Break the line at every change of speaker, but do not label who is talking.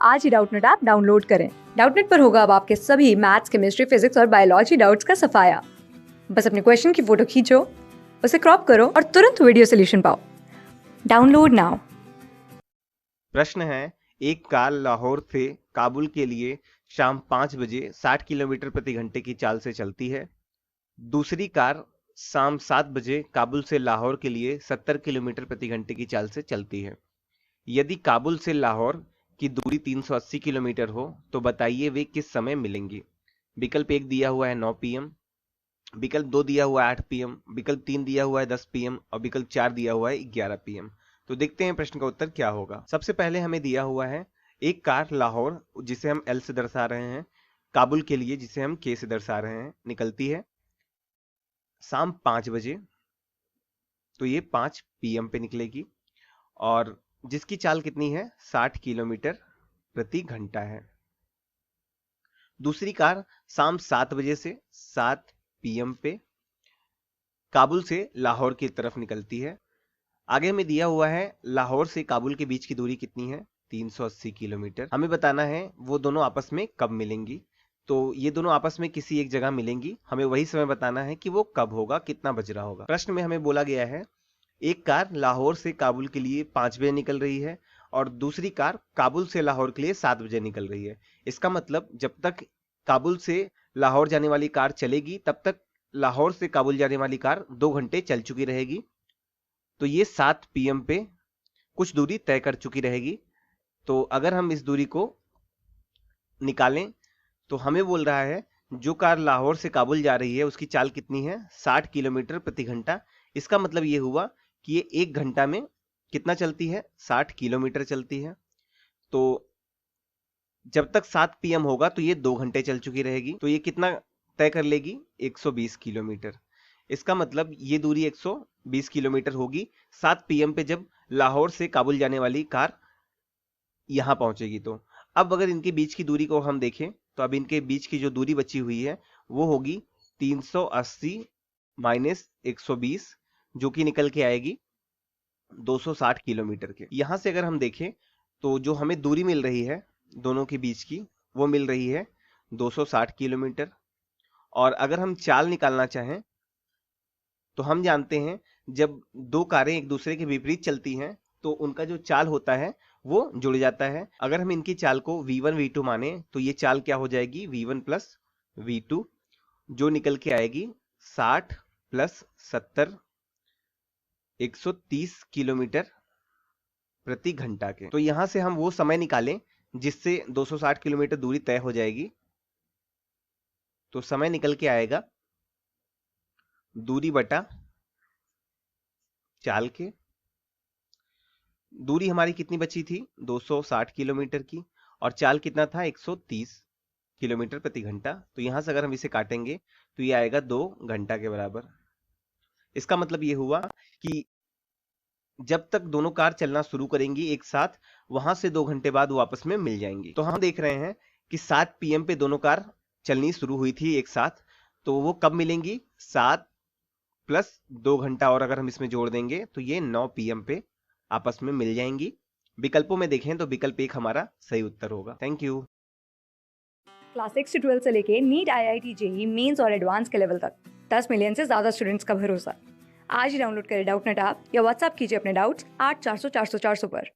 आज ही Doubtnut app download करें। Doubtnut पर होगा अब आपके सभी मैथ्स, केमिस्ट्री, फिजिक्स और बायोलॉजी डाउट्स का सफाया। बस अपने क्वेश्चन की फोटो खींचो, उसे क्रॉप करो और तुरंत वीडियो सोल्यूशन पाओ। Download now.
प्रश्न है, एक कार लाहौर से काबुल के लिए शाम 5 बजे 60 किलोमीटर प्रति घंटे की चाल से चलती है। दूसरी कार शाम 7 बजे काबुल से लाहौर के लिए 70 किलोमीटर प्रति घंटे की चाल से चलती है। यदि काबुल से लाहौर की दूरी 380 किलोमीटर हो तो बताइए वे किस समय मिलेंगी। विकल्प 1 दिया हुआ है 9 पीएम, विकल्प 2 दिया हुआ है 8 पीएम, विकल्प 3 दिया हुआ है 10 पीएम और विकल्प 4 दिया हुआ है 11 पीएम। तो देखते हैं प्रश्न का उत्तर क्या होगा। सबसे पहले हमें दिया हुआ है एक कार लाहौर, जिसे हम एल से दर्शा रहे हैं, काबुल के लिए जिसे हम के से दर्शा रहे हैं, निकलती है शाम 5 बजे। तो ये 5 पीएम पे निकलेगी और जिसकी चाल कितनी है, 60 किलोमीटर प्रति घंटा है। दूसरी कार शाम 7 बजे से 7 पीएम पे काबुल से लाहौर की तरफ निकलती है। आगे हमें दिया हुआ है लाहौर से काबुल के बीच की दूरी कितनी है, 380 किलोमीटर। हमें बताना है वो दोनों आपस में कब मिलेंगी। तो ये दोनों आपस में किसी एक जगह मिलेंगी, हमें वही समय बताना है कि वो कब होगा, कितना बज रहा होगा। प्रश्न में हमें बोला गया है एक कार लाहौर से काबुल के लिए 5 बजे निकल रही है और दूसरी कार काबुल से लाहौर के लिए 7 बजे निकल रही है। इसका मतलब जब तक काबुल से लाहौर जाने वाली कार चलेगी तब तक लाहौर से काबुल जाने वाली कार 2 घंटे चल चुकी रहेगी। तो ये 7 पीएम पे कुछ दूरी तय कर चुकी रहेगी। तो अगर हम इस दूरी को निकालें तो हमें बोल रहा है जो कार लाहौर से काबुल जा रही है उसकी चाल कितनी है, 60 किलोमीटर प्रति घंटा। इसका मतलब ये हुआ कि ये 1 घंटा में कितना चलती है, 60 किलोमीटर चलती है। तो जब तक 7 पीएम होगा तो ये 2 घंटे चल चुकी रहेगी। तो ये कितना तय कर लेगी, 120 किलोमीटर। इसका मतलब ये दूरी 120 किलोमीटर होगी 7 पीएम पे जब लाहौर से काबुल जाने वाली कार यहां पहुंचेगी। तो अब अगर इनके बीच की दूरी को हम देखें तो अब इनके बीच की जो दूरी बची हुई है वो होगी 380 माइनस 120, जो कि निकल के आएगी 260 किलोमीटर के। यहां से अगर हम देखें तो जो हमें दूरी मिल रही है दोनों के बीच की, वो मिल रही है 260 किलोमीटर। और अगर हम चाल निकालना चाहें तो हम जानते हैं जब दो कारें एक दूसरे के विपरीत चलती हैं तो उनका जो चाल होता है वो जुड़ जाता है। अगर हम इनकी चाल को v1 v2 माने तो ये चाल क्या हो जाएगी, v1 प्लस v2, जो निकल के आएगी 60 प्लस 70, 130 किलोमीटर प्रति घंटा के। तो यहां से हम वो समय निकालें जिससे 260 किलोमीटर दूरी तय हो जाएगी। तो समय निकल के आएगा दूरी बटा चाल के। दूरी हमारी कितनी बची थी, 260 किलोमीटर की, और चाल कितना था, 130 किलोमीटर प्रति घंटा। तो यहां से अगर हम इसे काटेंगे तो ये आएगा 2 घंटा के बराबर। इसका मतलब ये हुआ कि जब तक दोनों कार चलना शुरू करेंगी एक साथ, वहां से 2 घंटे बाद वो आपस में मिल जाएंगी। तो हम देख रहे हैं कि 7 पीएम पे दोनों कार चलनी शुरू हुई थी एक साथ, तो वो कब मिलेंगी, 7 प्लस 2 घंटा और अगर हम इसमें जोड़ देंगे तो ये 9 पीएम पे आपस में मिल जाएंगी। विकल्पों में देखें तो विकल्प 1 हमारा सही उत्तर होगा। Thank you.
क्लास 6 से 12 से लेके नीट, IIT, जेईई मेंस और एडवांस के लेवल तक 10 मिलियन से ज्यादा स्टूडेंट्स का भरोसा। आज ही डाउनलोड करें डाउटनेट ऐप या व्हाट्सएप कीजिए अपने डाउट्स 8400 400 400 पर।